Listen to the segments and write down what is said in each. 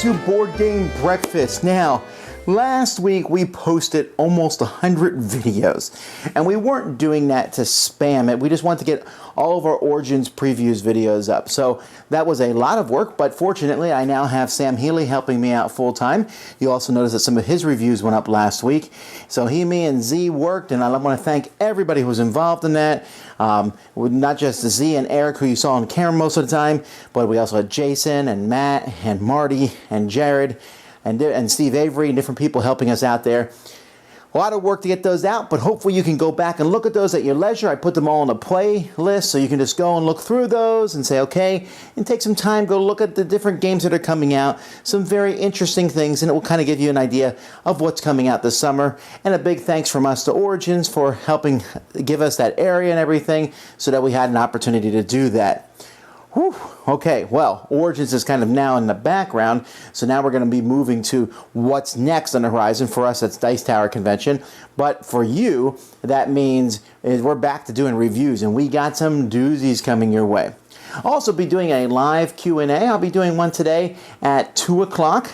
to Board Game Breakfast. Now, last week we posted almost 100 videos, and we weren't doing that to spam it. We just wanted to get all of our Origins previews videos up. So that was a lot of work, but fortunately I now have Sam Healy helping me out full time. You also noticed that some of his reviews went up last week. So he, me, and Z worked, and I want to thank everybody who was involved in that. Not just Z and Eric, who you saw on camera most of the time, but we also had Jason and Matt and Marty and Jared and Steve Avery and different people helping us out there. A lot of work to get those out, but hopefully you can go back and look at those at your leisure. I put them all on a playlist, so you can just go and look through those and say, okay, and take some time, go look at the different games that are coming out, some very interesting things, and it will kind of give you an idea of what's coming out this summer. And a big thanks from us to Origins for helping give us that area and everything so that we had an opportunity to do that. Whew. Okay, well, Origins is kind of now in the background, so now we're going to be moving to what's next on the horizon. For us, that's Dice Tower Convention, but for you, that means we're back to doing reviews, and we got some doozies coming your way. I'll also be doing a live Q&A. I'll be doing one today at 2 o'clock.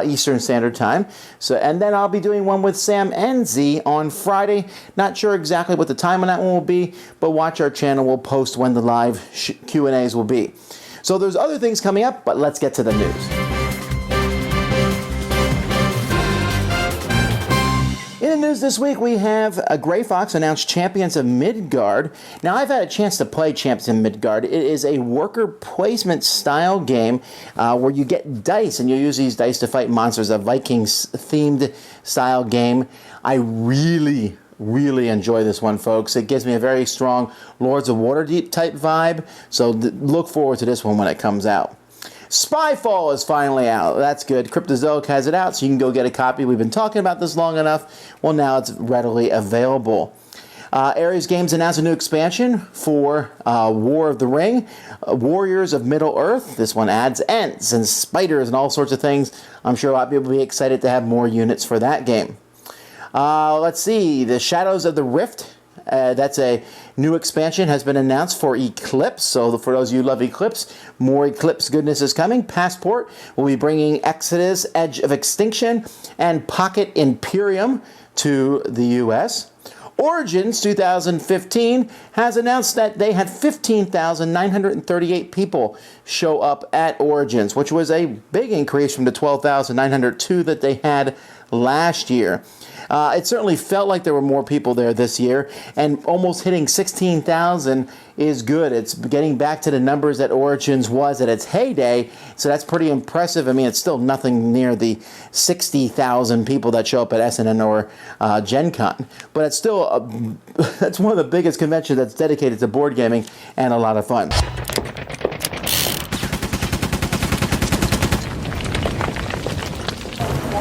Eastern Standard Time. And then I'll be doing one with Sam and Z on Friday. Not sure exactly what the time on that one will be, but watch our channel. We'll post when the live Q&As will be. So there's other things coming up, but let's get to the news. In the news this week, we have Grey Fox announced Champions of Midgard. Now, I've had a chance to play Champions of Midgard. It is a worker placement style game where you get dice, and you use these dice to fight monsters, a Vikings-themed style game. I really enjoy this one, folks. It gives me a very strong Lords of Waterdeep type vibe, so look forward to this one when it comes out. Spyfall is finally out. That's good. Cryptozoic has it out, so you can go get a copy. We've been talking about this long enough. Well, now it's readily available. Ares Games announced a new expansion for War of the Ring, Warriors of Middle-earth. This one adds Ents and spiders and all sorts of things. I'm sure a lot of people will be excited to have more units for that game. Let's see. The Shadows of the Rift. That's a new expansion, has been announced for Eclipse. So for those of you who love Eclipse, more Eclipse goodness is coming. Passport will be bringing Exodus, Edge of Extinction, and Pocket Imperium to the U.S. Origins 2015 has announced that they had 15,938 people show up at Origins, which was a big increase from the 12,902 that they had last year. It certainly felt like there were more people there this year, and almost hitting 16,000 is good. It's getting back to the numbers that Origins was at its heyday, so that's pretty impressive. I mean, it's still nothing near the 60,000 people that show up at SNN or Gen Con, but it's still that's one of the biggest conventions that's dedicated to board gaming and a lot of fun.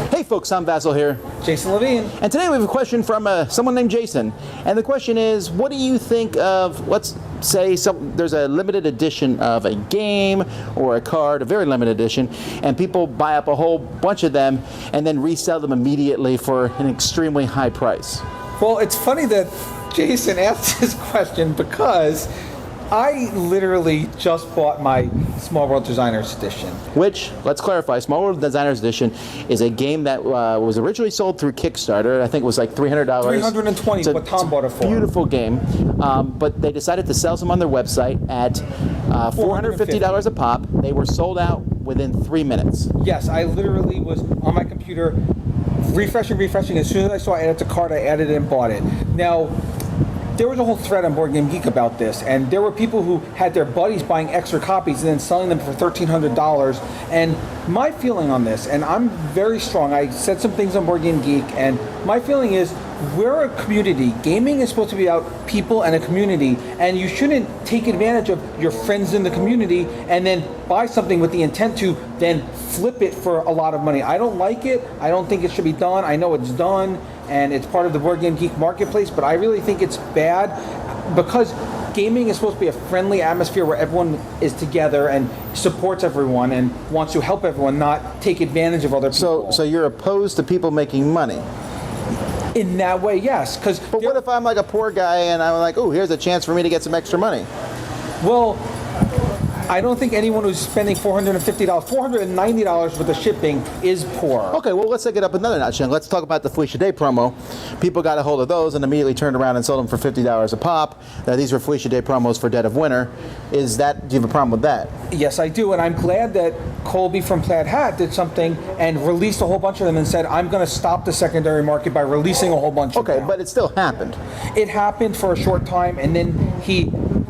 Hey folks, I'm Vasel here. Jason Levine. And today we have a question from someone named Jason. And the question is, what do you think of, let's say there's a limited edition of a game or a card, a very limited edition, and people buy up a whole bunch of them and then resell them immediately for an extremely high price? Well, it's funny that Jason asked this question because I literally just bought my Small World Designers Edition. Which, let's clarify, Small World Designers Edition is a game that was originally sold through Kickstarter. I think it was like $300. $320 is what Tom bought it for. Beautiful game. But they decided to sell some on their website at $450 a pop. They were sold out within 3 minutes. Yes, I literally was on my computer refreshing. As soon as I saw it added to cart, I added it and bought it. Now, there was a whole thread on Board Game Geek about this, and there were people who had their buddies buying extra copies and then selling them for $1,300. And my feeling on this, and I'm very strong, I said some things on Board Game Geek, and my feeling is we're a community. Gaming is supposed to be about people and a community, and you shouldn't take advantage of your friends in the community and then buy something with the intent to then flip it for a lot of money. I don't like it. I don't think it should be done. I know it's done, and it's part of the Board Game Geek marketplace, but I really think it's bad because gaming is supposed to be a friendly atmosphere where everyone is together and supports everyone and wants to help everyone, not take advantage of other people. So you're opposed to people making money? In that way, yes. But what if I'm like a poor guy and I'm like, oh, here's a chance for me to get some extra money? Well, I don't think anyone who's spending $450, $490 with the shipping is poor. Okay, well, let's take it up another notch. And let's talk about the Felicia Day promo. People got a hold of those and immediately turned around and sold them for $50 a pop. Now, these were Felicia Day promos for Dead of Winter. Do you have a problem with that? Yes, I do, and I'm glad that Colby from Plaid Hat did something and released a whole bunch of them and said, I'm going to stop the secondary market by releasing a whole bunch of them. Okay, but it still happened. It happened for a short time, and then he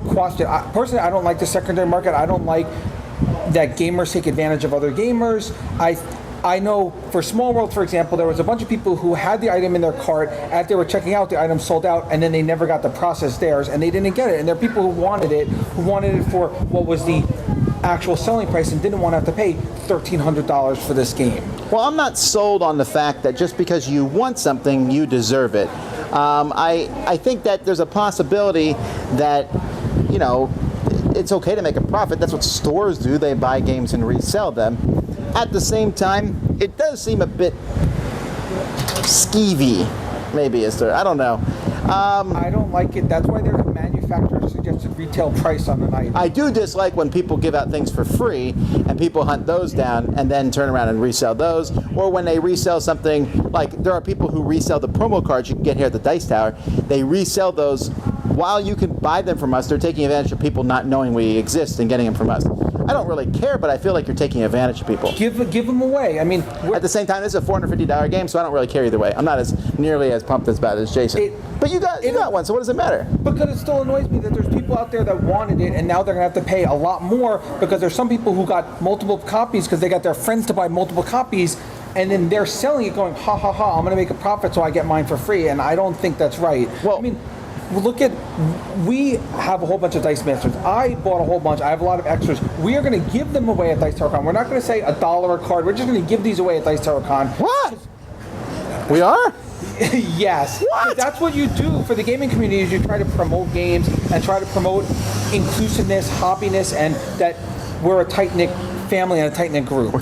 quashed it. Personally, I don't like the secondary market. I don't like that gamers take advantage of other gamers. I know for Small World, for example, there was a bunch of people who had the item in their cart. As they were checking out, the item sold out, and then they never got to process theirs, and they didn't get it. And there are people who wanted it for what was the actual selling price and didn't want to have to pay $1,300 for this game. Well, I'm not sold on the fact that just because you want something, you deserve it. I think that there's a possibility that, you know, it's okay to make a profit. That's what stores do. They buy games and resell them. At the same time, it does seem a bit skeevy, maybe, is there? I don't know. I don't like it. That's why there's a manufacturer suggested retail price on an item. I do dislike when people give out things for free and people hunt those down and then turn around and resell those. Or when they resell something, like there are people who resell the promo cards you can get here at the Dice Tower. They resell those while you can buy them from us. They're taking advantage of people not knowing we exist and getting them from us. I don't really care, but I feel like you're taking advantage of people. Give them away. I mean, at the same time, this is a $450 game, so I don't really care either way. I'm not as nearly as pumped about it as Jason. But you got one, so what does it matter? Because it still annoys me that there's people out there that wanted it, and now they're going to have to pay a lot more because there's some people who got multiple copies because they got their friends to buy multiple copies, and then they're selling it going, ha ha ha, I'm going to make a profit so I get mine for free, and I don't think that's right. Well, I mean, we have a whole bunch of Dice Masters. I bought a whole bunch. I have a lot of extras. We are going to give them away at Dice Tower Con. We're not going to say $1 a card. We're just going to give these away at Dice Tower Con. What? We are? Yes. What? That's what you do for the gaming community is you try to promote games and try to promote inclusiveness, hobbiness, and that we're a tight-knit family and a tight-knit group.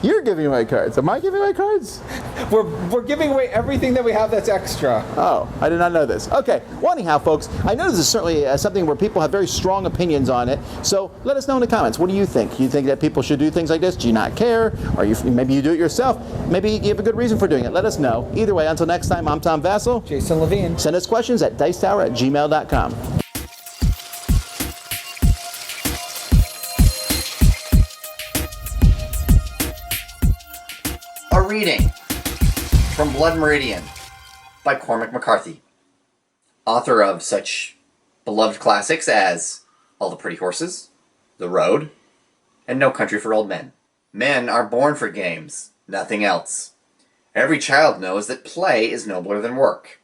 You're giving away cards. Am I giving away cards? We're giving away everything that we have that's extra. Oh, I did not know this. Okay. Well, anyhow, folks, I know this is certainly something where people have very strong opinions on it. So let us know in the comments. What do you think? Do you think that people should do things like this? Do you not care? Or maybe you do it yourself? Maybe you have a good reason for doing it. Let us know. Either way, until next time, I'm Tom Vasel. Jason Levine. Send us questions at dicetower@gmail.com. Reading from Blood Meridian by Cormac McCarthy, author of such beloved classics as All the Pretty Horses, The Road, and No Country for Old Men. Men are born for games, nothing else. Every child knows that play is nobler than work.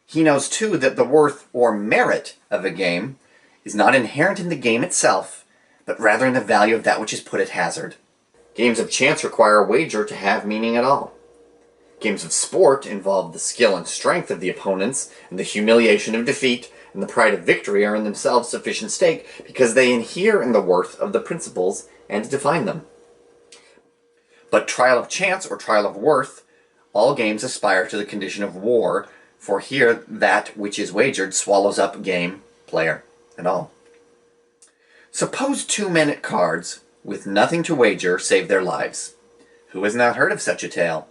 He knows too that the worth or merit of a game is not inherent in the game itself, but rather in the value of that which is put at hazard. Games of chance require a wager to have meaning at all. Games of sport involve the skill and strength of the opponents, and the humiliation of defeat and the pride of victory are in themselves sufficient stake because they inhere in the worth of the principles and define them. But trial of chance or trial of worth, all games aspire to the condition of war, for here that which is wagered swallows up game, player, and all. Suppose two men at cards with nothing to wager save their lives. Who has not heard of such a tale?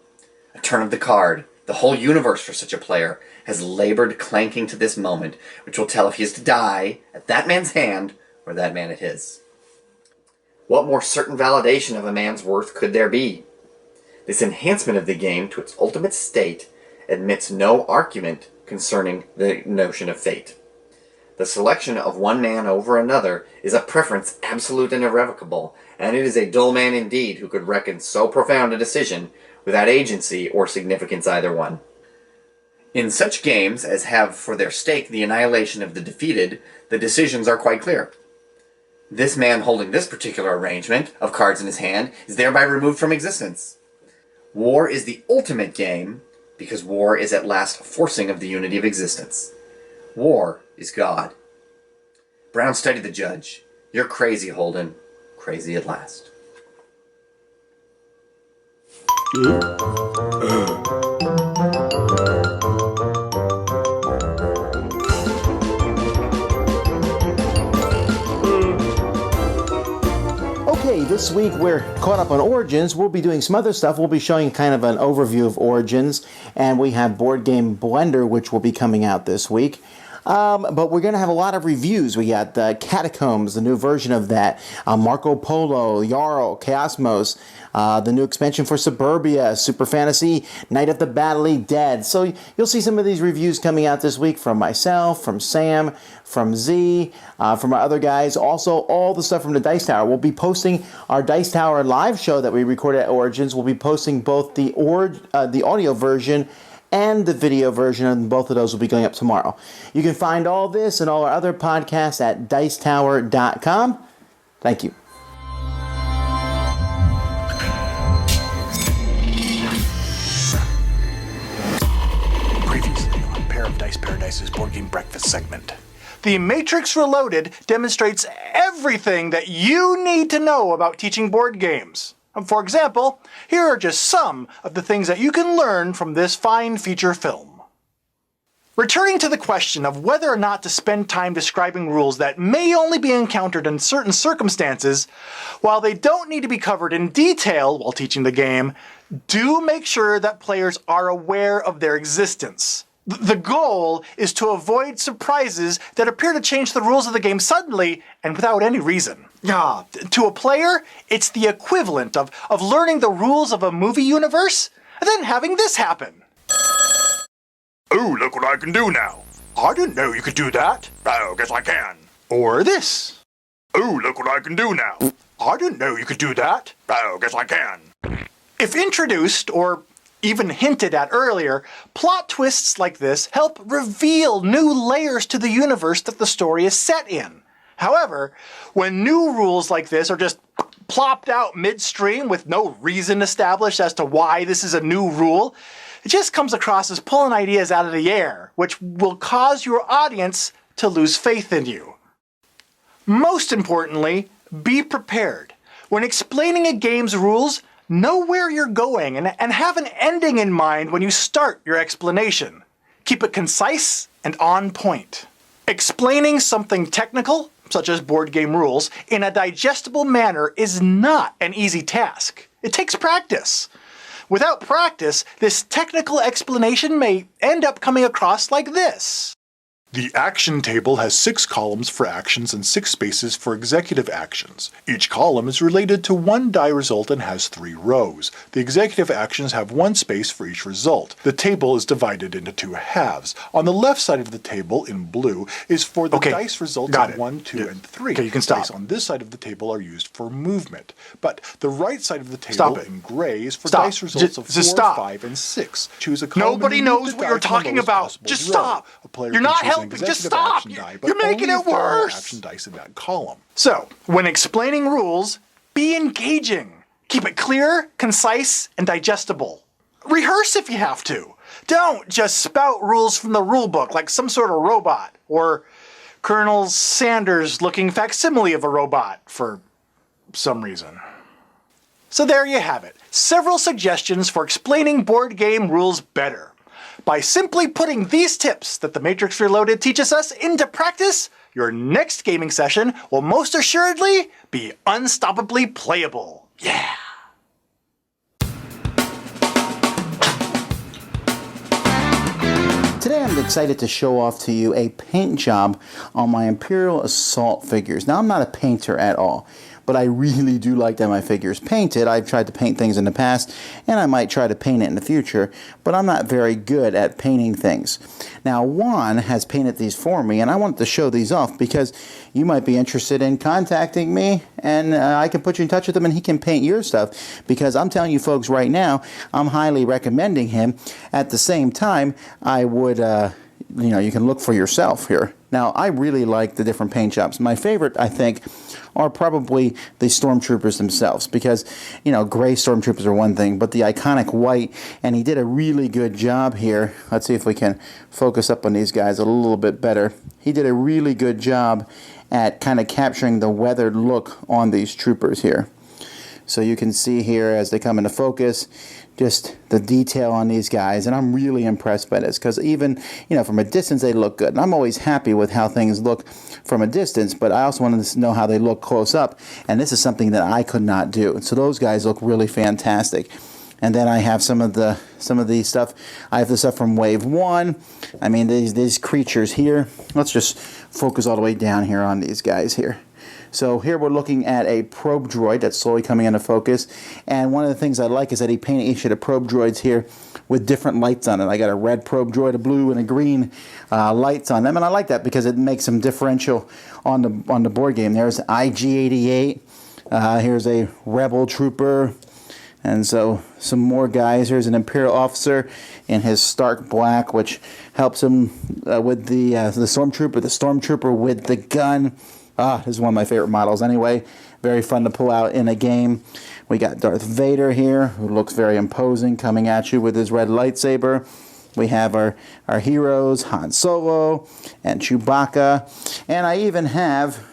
A turn of the card, the whole universe for such a player, has labored clanking to this moment, which will tell if he is to die at that man's hand or that man at his. What more certain validation of a man's worth could there be? This enhancement of the game to its ultimate state admits no argument concerning the notion of fate. The selection of one man over another is a preference absolute and irrevocable, and it is a dull man indeed who could reckon so profound a decision without agency or significance either one. In such games as have for their stake the annihilation of the defeated, the decisions are quite clear. This man holding this particular arrangement of cards in his hand is thereby removed from existence. War is the ultimate game, because war is at last a forcing of the unity of existence. War is God. Brown studied the judge. You're crazy, Holden. Crazy at last. This week we're caught up on Origins. We'll be doing some other stuff. We'll be showing kind of an overview of Origins, and we have Board Game Blender, which will be coming out this week. But we're going to have a lot of reviews. We got Catacombs, the new version of that, Marco Polo, Jarl, Chaosmos, the new expansion for Suburbia, Super Fantasy, Night of the Battly Dead. So you'll see some of these reviews coming out this week from myself, from Sam, from Z, from our other guys. Also, all the stuff from the Dice Tower. We'll be posting our Dice Tower live show that we recorded at Origins. We'll be posting both the audio version and the video version, and both of those will be going up tomorrow. You can find all this and all our other podcasts at dicetower.com. Thank you. Previously on Pair of Dice Paradise's Board Game Breakfast segment. The Matrix Reloaded demonstrates everything that you need to know about teaching board games. For example, here are just some of the things that you can learn from this fine feature film. Returning to the question of whether or not to spend time describing rules that may only be encountered in certain circumstances, while they don't need to be covered in detail while teaching the game, do make sure that players are aware of their existence. The goal is to avoid surprises that appear to change the rules of the game suddenly and without any reason. To a player, it's the equivalent of learning the rules of a movie universe and then having this happen. Oh, look what I can do now. I didn't know you could do that. Oh, guess I can. Or this. Oh, look what I can do now. I didn't know you could do that. Oh, guess I can. If introduced or even hinted at earlier, plot twists like this help reveal new layers to the universe that the story is set in. However, when new rules like this are just plopped out midstream with no reason established as to why this is a new rule, it just comes across as pulling ideas out of the air, which will cause your audience to lose faith in you. Most importantly, be prepared. When explaining a game's rules, know where you're going and have an ending in mind when you start your explanation. Keep it concise and on point. Explaining something technical, such as board game rules, in a digestible manner is not an easy task. It takes practice. Without practice, this technical explanation may end up coming across like this. The action table has 6 columns for actions and 6 spaces for executive actions. Each column is related to one die result and has 3 rows. The executive actions have 1 space for each result. The table is divided into 2 halves. On the left side of the table, in blue, is for the dice results of 1, 2, and 3. Okay, you can stop. Dice on this side of the table are used for movement. But the right side of the table in gray is for dice results of 4, 5, and 6. Choose a column. Nobody knows what you're talking about. Just stop. You're not helping. Just stop! You're making it worse! Action dice in that column. So, when explaining rules, be engaging. Keep it clear, concise, and digestible. Rehearse if you have to. Don't just spout rules from the rulebook like some sort of robot, or Colonel Sanders looking facsimile of a robot for some reason. So there you have it. Several suggestions for explaining board game rules better. By simply putting these tips that the Matrix Reloaded teaches us into practice, your next gaming session will most assuredly be unstoppably playable. Yeah! Today I'm excited to show off to you a paint job on my Imperial Assault figures. Now I'm not a painter at all, but I really do like to have my figures painted. I've tried to paint things in the past, and I might try to paint it in the future, but I'm not very good at painting things. Now Juan has painted these for me, and I wanted to show these off because you might be interested in contacting me, and I can put you in touch with him and he can paint your stuff, because I'm telling you folks right now, I'm highly recommending him. At the same time, I would, you can look for yourself here. Now, I really like the different paint jobs. My favorite, I think, are probably the Stormtroopers themselves, because, gray Stormtroopers are one thing, but the iconic white, and he did a really good job here. Let's see if we can focus up on these guys a little bit better. He did a really good job at kind of capturing the weathered look on these troopers here. So you can see here as they come into focus, just the detail on these guys, and I'm really impressed by this because even, from a distance they look good. And I'm always happy with how things look from a distance, but I also wanted to know how they look close up, and this is something that I could not do. So those guys look really fantastic. And then I have some of the stuff. I have the stuff from Wave 1. I mean, these creatures here. Let's just focus all the way down here on these guys here. So here we're looking at a probe droid that's slowly coming into focus. And one of the things I like is that he painted each of the probe droids here with different lights on it. I got a red probe droid, a blue, and a green lights on them. And I like that because it makes them differential on the board game. There's IG-88. Here's a Rebel Trooper. And so some more guys. Here's an Imperial officer in his stark black, which helps him with the Stormtrooper. The Stormtrooper with the gun. This is one of my favorite models anyway. Very fun to pull out in a game. We got Darth Vader here, who looks very imposing, coming at you with his red lightsaber. We have our heroes, Han Solo and Chewbacca. And I even have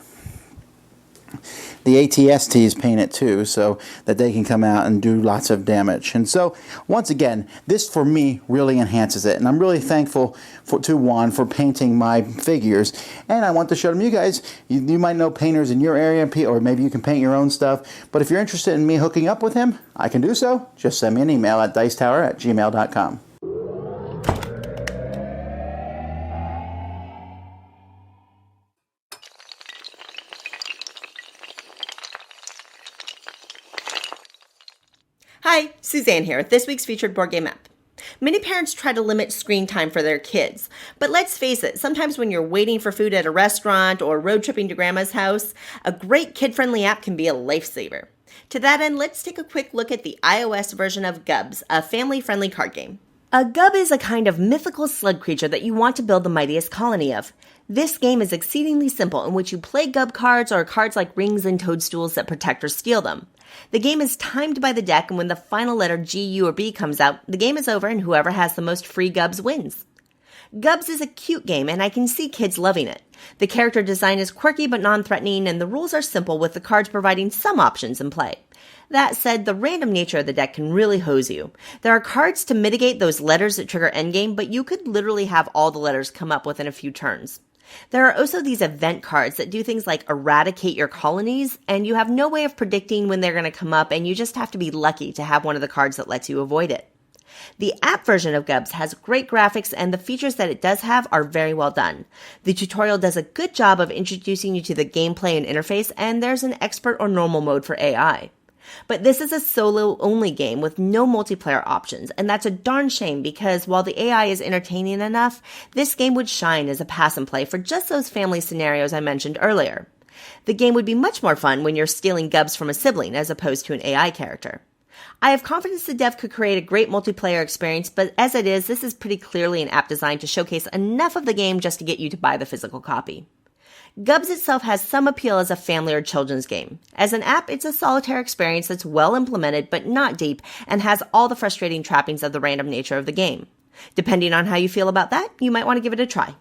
the ATSTs painted too, so that they can come out and do lots of damage. And so, once again, this for me really enhances it. And I'm really thankful to Juan for painting my figures. And I want to show them you guys. You might know painters in your area, or maybe you can paint your own stuff. But if you're interested in me hooking up with him, I can do so. Just send me an email at dicetower@gmail.com. Hi, Suzanne here with this week's featured board game app. Many parents try to limit screen time for their kids, but let's face it, sometimes when you're waiting for food at a restaurant or road tripping to grandma's house, a great kid-friendly app can be a lifesaver. To that end, let's take a quick look at the iOS version of Gubs, a family-friendly card game. A Gub is a kind of mythical slug creature that you want to build the mightiest colony of. This game is exceedingly simple, in which you play Gub cards or cards like rings and toadstools that protect or steal them. The game is timed by the deck, and when the final letter G, U, or B comes out, the game is over and whoever has the most free Gubs wins. Gubs is a cute game, and I can see kids loving it. The character design is quirky but non-threatening, and the rules are simple, with the cards providing some options in play. That said, the random nature of the deck can really hose you. There are cards to mitigate those letters that trigger endgame, but you could literally have all the letters come up within a few turns. There are also these event cards that do things like eradicate your colonies, and you have no way of predicting when they're going to come up, and you just have to be lucky to have one of the cards that lets you avoid it. The app version of Gubs has great graphics, and the features that it does have are very well done. The tutorial does a good job of introducing you to the gameplay and interface, and there's an expert or normal mode for AI. But this is a solo-only game with no multiplayer options, and that's a darn shame because while the AI is entertaining enough, this game would shine as a pass-and-play for just those family scenarios I mentioned earlier. The game would be much more fun when you're stealing Gubs from a sibling as opposed to an AI character. I have confidence the dev could create a great multiplayer experience, but as it is, this is pretty clearly an app designed to showcase enough of the game just to get you to buy the physical copy. Gubs itself has some appeal as a family or children's game. As an app, it's a solitaire experience that's well implemented but not deep and has all the frustrating trappings of the random nature of the game. Depending on how you feel about that, you might want to give it a try.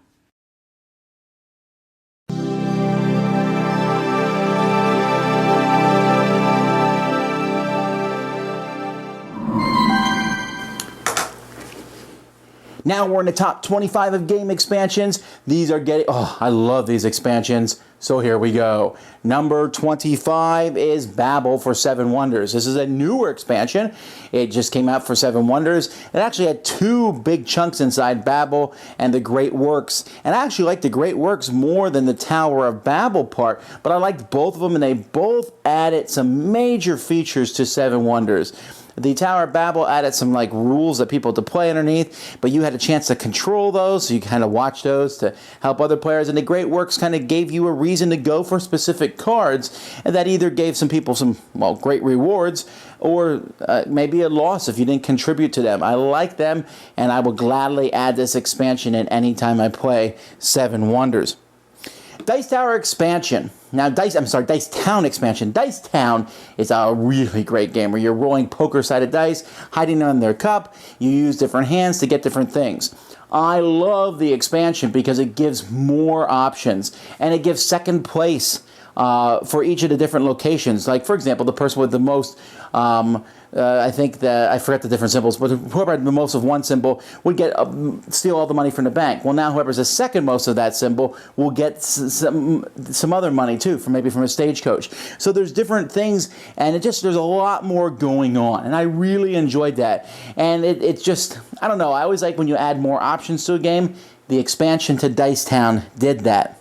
Now we're in the top 25 of game expansions. These are getting, I love these expansions. So here we go. Number 25 is Babel for Seven Wonders. This is a newer expansion. It just came out for Seven Wonders. It actually had two big chunks inside, Babel and the Great Works. And I actually like the Great Works more than the Tower of Babel part, but I liked both of them, and they both added some major features to Seven Wonders. The Tower of Babel added some rules that people had to play underneath, but you had a chance to control those, so you kind of watch those to help other players. And the Great Works kind of gave you a reason to go for specific cards, and that either gave some people some great rewards or maybe a loss if you didn't contribute to them. I like them, and I will gladly add this expansion in any time I play Seven Wonders. Dice Tower expansion. Now, Dice Town expansion. Dice Town is a really great game where you're rolling poker-sided dice, hiding them in their cup. You use different hands to get different things. I love the expansion because it gives more options, and it gives second place for each of the different locations. Like, for example, the person with the most, I forget the different symbols, but whoever had the most of one symbol would get steal all the money from the bank. Well, now whoever's the second most of that symbol will get some other money too, maybe from a stagecoach. So there's different things, and there's a lot more going on, and I really enjoyed that. And it's just, I don't know, I always like when you add more options to a game. The expansion to Dice Town did that.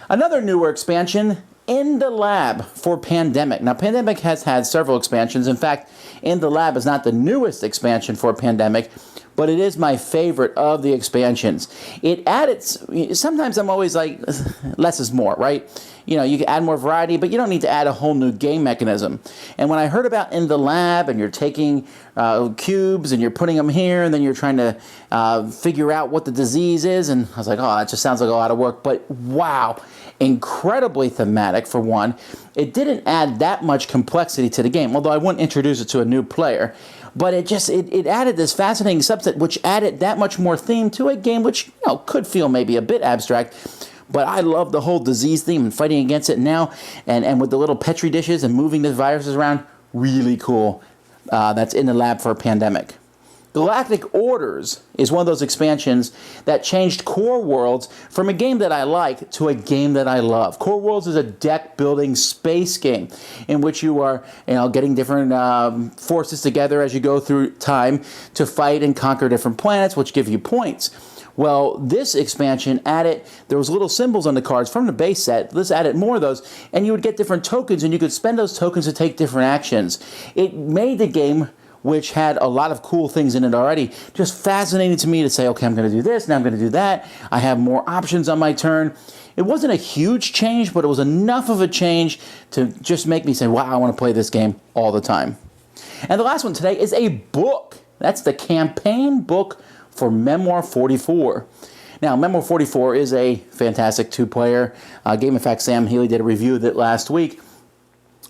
Another newer expansion, In the Lab for Pandemic. Now, Pandemic has had several expansions. In fact, In the Lab is not the newest expansion for Pandemic, but it is my favorite of the expansions. It added, sometimes I'm always like, less is more, right? You know, you can add more variety, but you don't need to add a whole new game mechanism. And when I heard about In the Lab, and you're taking cubes and you're putting them here, and then you're trying to figure out what the disease is, and I was like, oh, that just sounds like a lot of work. But wow, incredibly thematic for one. It didn't add that much complexity to the game, although I wouldn't introduce it to a new player. But it added this fascinating subset, which added that much more theme to a game, which, you know, could feel maybe a bit abstract. But I love the whole disease theme and fighting against it now, and with the little Petri dishes and moving the viruses around, really cool. That's In the Lab for a Pandemic. Galactic Orders is one of those expansions that changed Core Worlds from a game that I like to a game that I love. Core Worlds is a deck-building space game in which you are, getting different forces together as you go through time to fight and conquer different planets, which give you points. Well, this expansion added, there was little symbols on the cards from the base set. This added more of those, and you would get different tokens, and you could spend those tokens to take different actions. It made the game, which had a lot of cool things in it already, just fascinating to me to say, okay, I'm going to do this, now I'm going to do that. I have more options on my turn. It wasn't a huge change, but it was enough of a change to just make me say, wow, I want to play this game all the time. And the last one today is a book. That's the campaign book for Memoir 44. Now, Memoir 44 is a fantastic two-player game. In fact, Sam Healy did a review of it last week.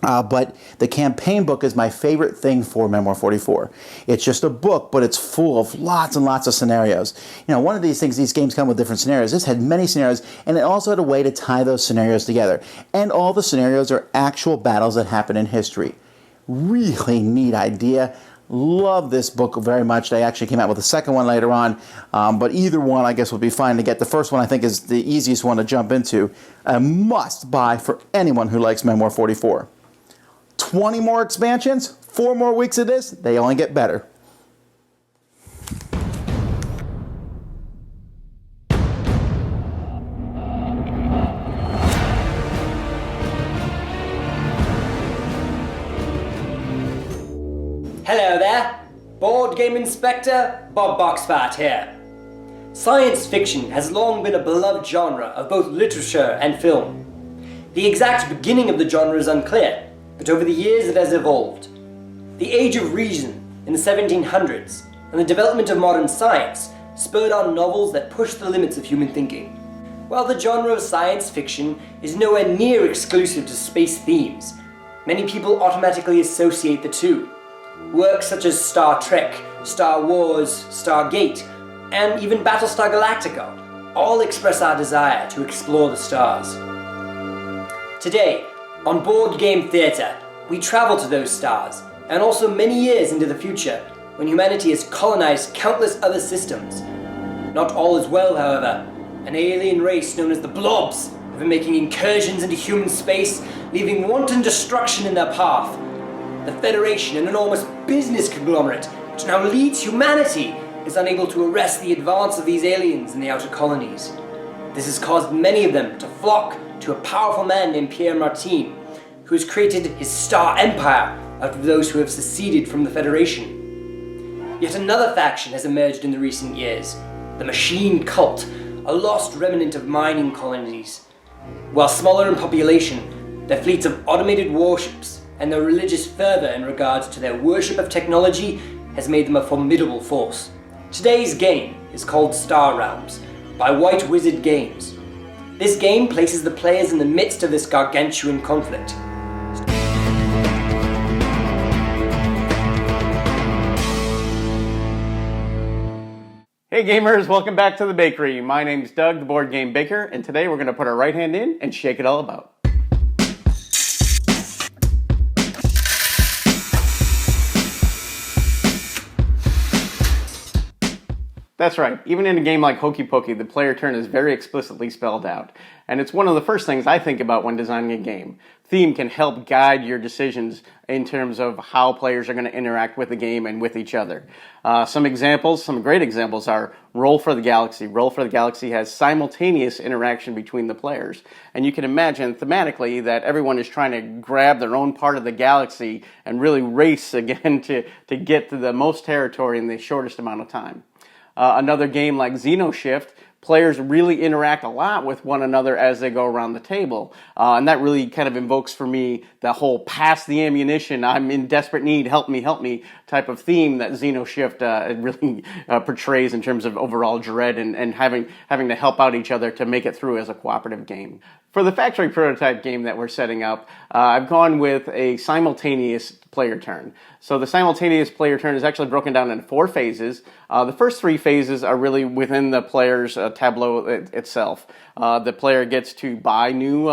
But the campaign book is my favorite thing for Memoir 44. It's just a book, but it's full of lots and lots of scenarios. You know, one of these things, these games come with different scenarios. This had many scenarios, and it also had a way to tie those scenarios together. And all the scenarios are actual battles that happen in history. Really neat idea. Love this book very much. They actually came out with a second one later on, but either one I guess would be fine to get. The first one I think is the easiest one to jump into. A must buy for anyone who likes Memoir 44. 20 more expansions, 4 more weeks of this, they only get better. Hello there, Board Game Inspector Bob Boxfart here. Science fiction has long been a beloved genre of both literature and film. The exact beginning of the genre is unclear, but over the years it has evolved. The Age of Reason in the 1700s and the development of modern science spurred on novels that pushed the limits of human thinking. While the genre of science fiction is nowhere near exclusive to space themes, many people automatically associate the two. Works such as Star Trek, Star Wars, Stargate, and even Battlestar Galactica all express our desire to explore the stars. Today, on Board Game Theatre, we travel to those stars, and also many years into the future, when humanity has colonized countless other systems. Not all is well, however. An alien race known as the Blobs have been making incursions into human space, leaving wanton destruction in their path. The Federation, an enormous business conglomerate which now leads humanity, is unable to arrest the advance of these aliens in the outer colonies. This has caused many of them to flock to a powerful man named Pierre Martin, who has created his Star Empire out of those who have seceded from the Federation. Yet another faction has emerged in the recent years, the Machine Cult, a lost remnant of mining colonies. While smaller in population, their fleets of automated warships and their religious fervor in regards to their worship of technology has made them a formidable force. Today's game is called Star Realms by White Wizard Games. This game places the players in the midst of this gargantuan conflict. Hey gamers, welcome back to the bakery. My name's Doug, the board game baker, and today we're going to put our right hand in and shake it all about. That's right, even in a game like Hokey Pokey, the player turn is very explicitly spelled out. And it's one of the first things I think about when designing a game. Theme can help guide your decisions in terms of how players are going to interact with the game and with each other. Some great examples are Roll for the Galaxy. Roll for the Galaxy has simultaneous interaction between the players. And you can imagine thematically that everyone is trying to grab their own part of the galaxy and really race again to get to the most territory in the shortest amount of time. Another game like Xenoshift, players really interact a lot with one another as they go around the table. And that really kind of invokes for me the whole pass the ammunition, I'm in desperate need, help me type of theme that Xenoshift really portrays in terms of overall dread and having to help out each other to make it through as a cooperative game. For the factory prototype game that we're setting up, I've gone with a simultaneous player turn. So the simultaneous player turn is actually broken down into 4 phases. The first 3 phases are really within the player's tableau itself. The player gets to buy new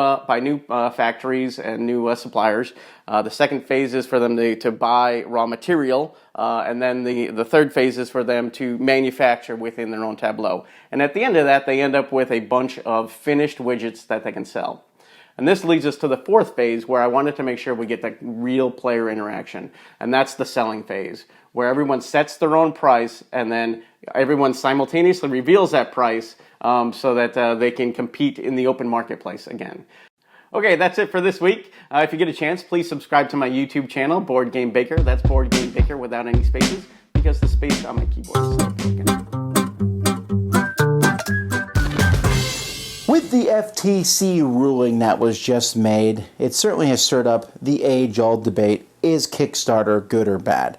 factories and new suppliers. The second phase is for them to buy raw material, and then the third phase is for them to manufacture within their own tableau. And at the end of that, they end up with a bunch of finished widgets that they can sell. And this leads us to the 4th phase, where I wanted to make sure we get that real player interaction. And that's the selling phase, where everyone sets their own price, and then everyone simultaneously reveals that price so that they can compete in the open marketplace again. Okay, that's it for this week. If you get a chance, please subscribe to my YouTube channel, Board Game Baker. That's Board Game Baker without any spaces, because the space on my keyboard is broken. With the FTC ruling that was just made, it certainly has stirred up the age-old debate, is Kickstarter good or bad?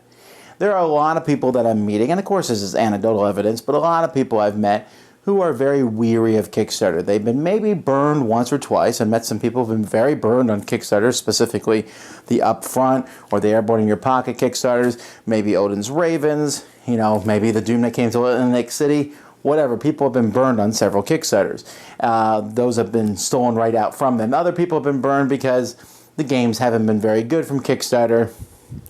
There are a lot of people that I'm meeting, and of course this is anecdotal evidence, but a lot of people I've met who are very weary of Kickstarter. They've been maybe burned once or twice. I've met some people who've been very burned on Kickstarter, specifically the Upfront or the Airborne in Your Pocket Kickstarters, maybe Odin's Ravens, maybe the Doom that came to Atlantic City. Whatever, people have been burned on several Kickstarters. Those have been stolen right out from them. Other people have been burned because the games haven't been very good from Kickstarter.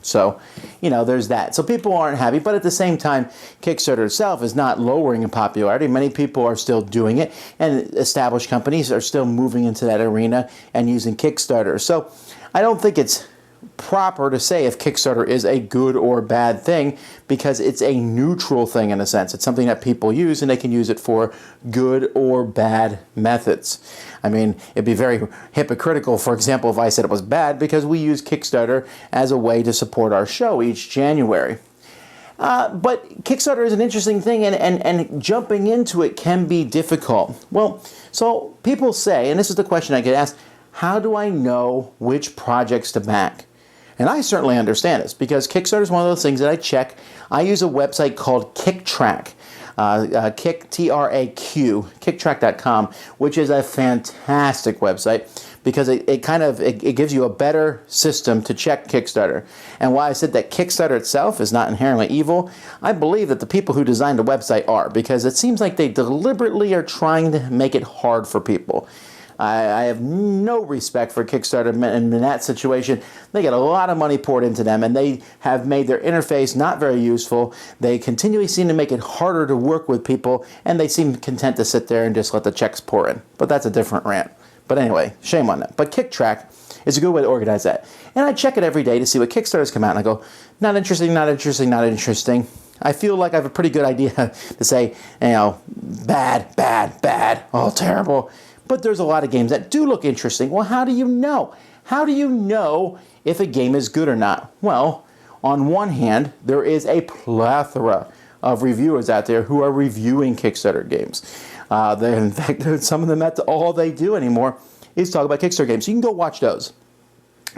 So, there's that. So people aren't happy, but at the same time, Kickstarter itself is not lowering in popularity. Many people are still doing it, and established companies are still moving into that arena and using Kickstarter. So I don't think it's proper to say if Kickstarter is a good or bad thing, because it's a neutral thing in a sense. It's something that people use, and they can use it for good or bad methods. I mean, it'd be very hypocritical, for example, if I said it was bad, because we use Kickstarter as a way to support our show each January. But Kickstarter is an interesting thing, and jumping into it can be difficult. Well, so people say, and this is the question I get asked, how do I know which projects to back? And I certainly understand this, because Kickstarter is one of those things that I check. I use a website called KickTrack, T-R-A-Q, kicktrack.com, which is a fantastic website, because it gives you a better system to check Kickstarter. And while I said that Kickstarter itself is not inherently evil, I believe that the people who designed the website are, because it seems like they deliberately are trying to make it hard for people. I have no respect for Kickstarter in that situation. They get a lot of money poured into them, and they have made their interface not very useful. They continually seem to make it harder to work with people, and they seem content to sit there and just let the checks pour in. But that's a different rant. But anyway, shame on them. But KickTrack is a good way to organize that. And I check it every day to see what Kickstarters come out, and I go, not interesting, not interesting, not interesting. I feel like I have a pretty good idea to say, bad, bad, bad, oh, terrible. But there's a lot of games that do look interesting. Well, how do you know? How do you know if a game is good or not? Well, on one hand, there is a plethora of reviewers out there who are reviewing Kickstarter games. In fact, some of them, that's all they do anymore is talk about Kickstarter games. So you can go watch those.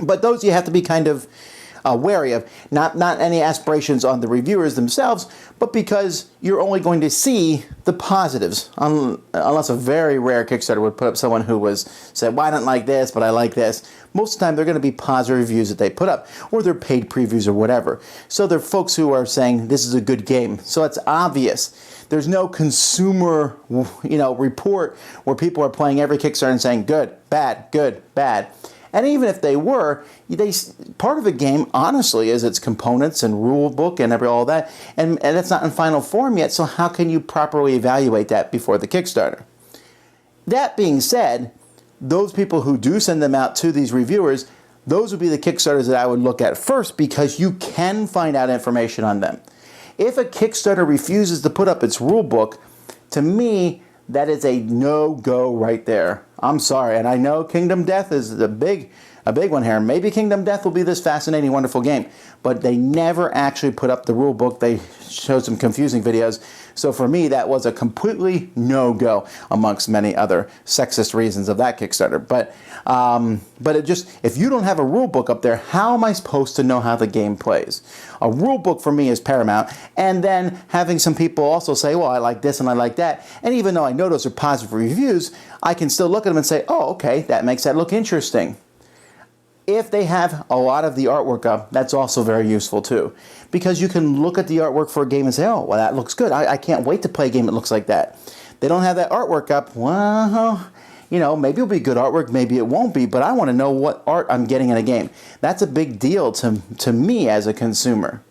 But those you have to be kind of wary of. Not any aspirations on the reviewers themselves, but because you're only going to see the positives, unless a very rare Kickstarter would put up someone who said, well, I don't like this, but I like this. Most of the time, they're going to be positive reviews that they put up, or they're paid previews or whatever. So they're folks who are saying this is a good game. So it's obvious. There's no consumer, report where people are playing every Kickstarter and saying good, bad. And even if they were, part of the game, honestly, is its components and rule book and all that, and it's not in final form yet. So how can you properly evaluate that before the Kickstarter? That being said, those people who do send them out to these reviewers, those would be the Kickstarters that I would look at first, because you can find out information on them. If a Kickstarter refuses to put up its rule book, to me, that is a no-go right there. I'm sorry, and I know Kingdom Death is a big one here. Maybe Kingdom Death will be this fascinating, wonderful game, but they never actually put up the rule book. They showed some confusing videos. So for me, that was a completely no-go, amongst many other sexist reasons of that Kickstarter. But it just, if you don't have a rule book up there, how am I supposed to know how the game plays? A rule book for me is paramount. And then having some people also say, well, I like this and I like that. And even though I know those are positive reviews, I can still look at them and say, oh, okay, that makes that look interesting. If they have a lot of the artwork up, that's also very useful too. Because you can look at the artwork for a game and say, oh, well, that looks good. I can't wait to play a game that looks like that. They don't have that artwork up. Well, maybe it'll be good artwork, maybe it won't be, but I want to know what art I'm getting in a game. That's a big deal to me as a consumer.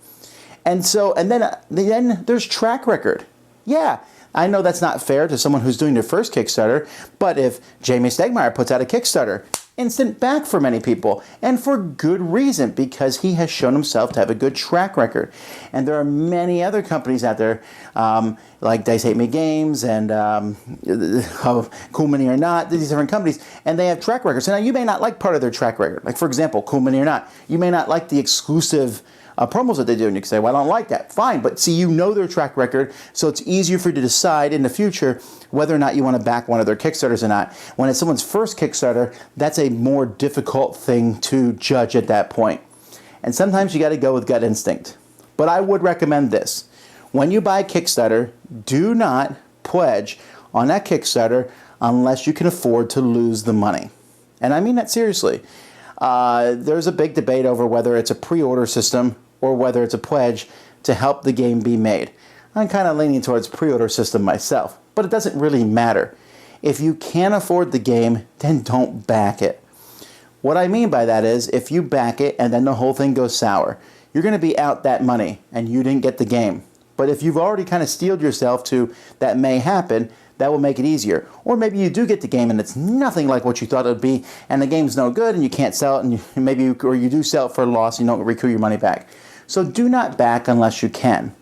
And then there's track record. Yeah, I know that's not fair to someone who's doing their first Kickstarter, but if Jamie Stegmaier puts out a Kickstarter, instant back for many people, and for good reason, because he has shown himself to have a good track record. And there are many other companies out there, like Dice Hate Me Games and Cool Mini or Not, these different companies, and they have track records. So now you may not like part of their track record. Like, for example, Cool Mini or Not. You may not like the exclusive promos that they do, and you can say, well, I don't like that. Fine, but see, you know their track record, so it's easier for you to decide in the future whether or not you want to back one of their Kickstarters or not. When it's someone's first Kickstarter, that's a more difficult thing to judge at that point. And sometimes you got to go with gut instinct. But I would recommend this. When you buy a Kickstarter, do not pledge on that Kickstarter unless you can afford to lose the money. And I mean that seriously. There's a big debate over whether it's a pre-order system or whether it's a pledge to help the game be made. I'm kind of leaning towards pre-order system myself, but it doesn't really matter. If you can't afford the game, then don't back it. What I mean by that is, if you back it and then the whole thing goes sour, you're going to be out that money and you didn't get the game. But if you've already kind of steeled yourself to that may happen, that will make it easier. Or maybe you do get the game and it's nothing like what you thought it would be, and the game's no good and you can't sell it, and you do sell it for a loss and you don't recoup your money back. So do not back unless you can.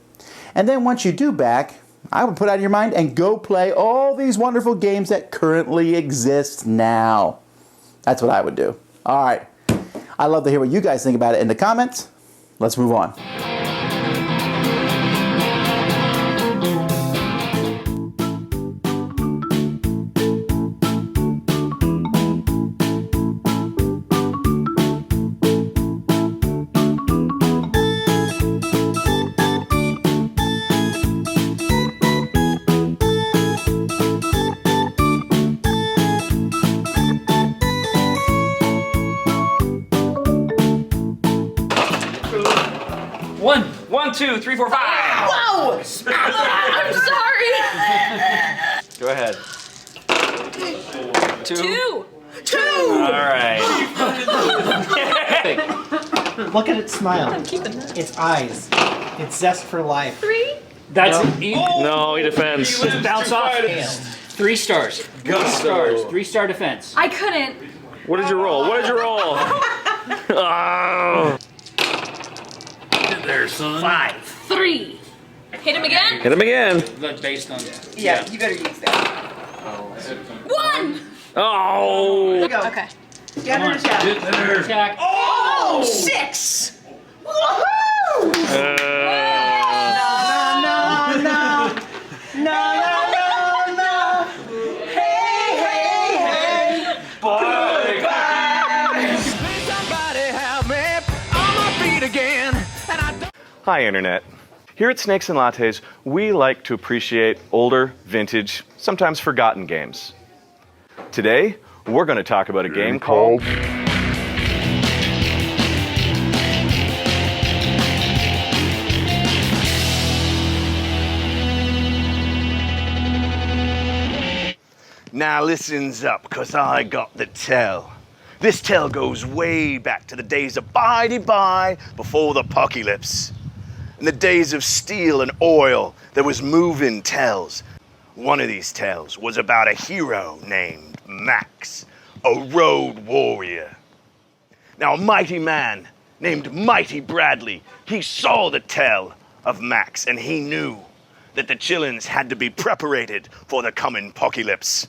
And then once you do back, I would put out of your mind and go play all these wonderful games that currently exist now. That's what I would do. All right. I'd love to hear what you guys think about it in the comments. Let's move on. One, two, three, four, five. Whoa! I'm sorry. Go ahead. Two. Two. All right. Look at its smile. I'm keeping that. Its eyes. Its zest for life. 3. That's no, he defends. Just bounce off. 3 stars. Go. 3 stars. 3-star defense. I couldn't. What did you roll? Oh. There, son. 5. 3. Hit him again. Hit him again. Based on Yeah, you better use that. 1. Oh. There you go. Okay. Get her attack. attack. Oh! 6! Woohoo! No. Hey. Bye. Somebody help me. On my feet Hi, Internet. Here at Snakes and Lattes, we like to appreciate older, vintage, sometimes forgotten games. Today, we're going to talk about a game called... Now listens up, 'cause I got the tell. This tell goes way back to the days of bye before the apocalypse. In the days of steel and oil, there was moving tells. One of these tells was about a hero named Max, a road warrior. Now a mighty man named Mighty Bradley, he saw the tell of Max, and he knew that the chillins had to be preparated for the coming apocalypse.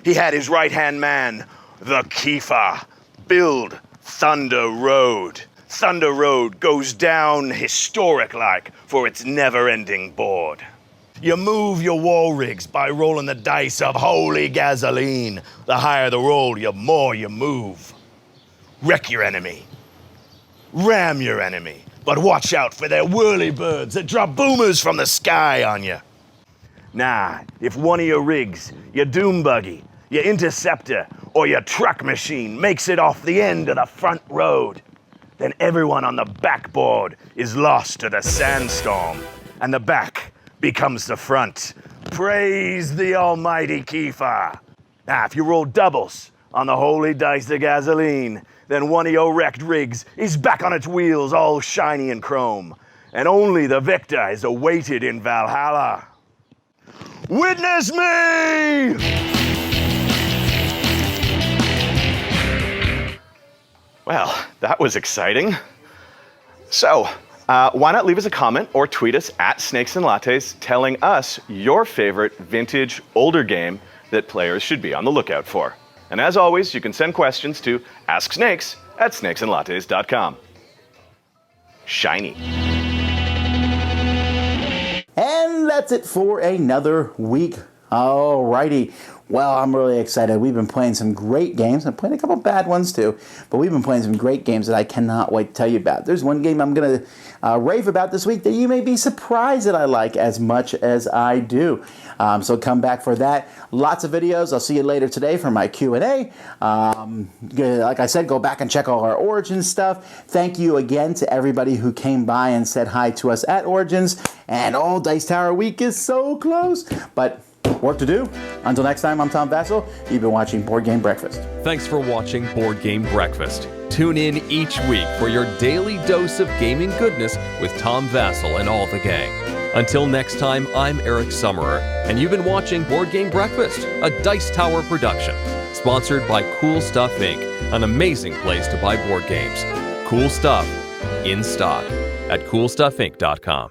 He had his right-hand man, the Kiefer, build Thunder Road. Thunder Road goes down historic-like for its never-ending board. You move your wall rigs by rolling the dice of holy gasoline. The higher the roll, the more you move. Wreck your enemy. Ram your enemy. But watch out for their whirly-birds that drop boomers from the sky on you. Nah, if one of your rigs, your doom buggy, your interceptor, or your truck machine makes it off the end of the front road, then everyone on the backboard is lost to the sandstorm, and the back becomes the front. Praise the almighty Kiefer. Now, if you roll doubles on the holy dice of gasoline, then one of your wrecked rigs is back on its wheels all shiny and chrome, and only the victor is awaited in Valhalla. Witness me! Well, that was exciting. So, why not leave us a comment or tweet us at Snakes and Lattes telling us your favorite vintage, older game that players should be on the lookout for. And as always, you can send questions to AskSnakes@snakesandlattes.com. Shiny. And that's it for another week. Alrighty. Well, I'm really excited. We've been playing some great games. I'm playing a couple bad ones too, but we've been playing some great games that I cannot wait to tell you about. There's one game I'm going to rave about this week that you may be surprised that I like as much as I do. So come back for that. Lots of videos. I'll see you later today for my Q&A. Like I said, go back and check all our Origins stuff. Thank you again to everybody who came by and said hi to us at Origins. And Dice Tower Week is so close, but work to do. Until next time, I'm Tom Vasel. You've been watching Board Game Breakfast. Thanks for watching Board Game Breakfast. Tune in each week for your daily dose of gaming goodness with Tom Vasel and all the gang. Until next time, I'm Eric Summerer, and you've been watching Board Game Breakfast, a Dice Tower production, sponsored by Cool Stuff Inc., an amazing place to buy board games. Cool stuff in stock at coolstuffinc.com.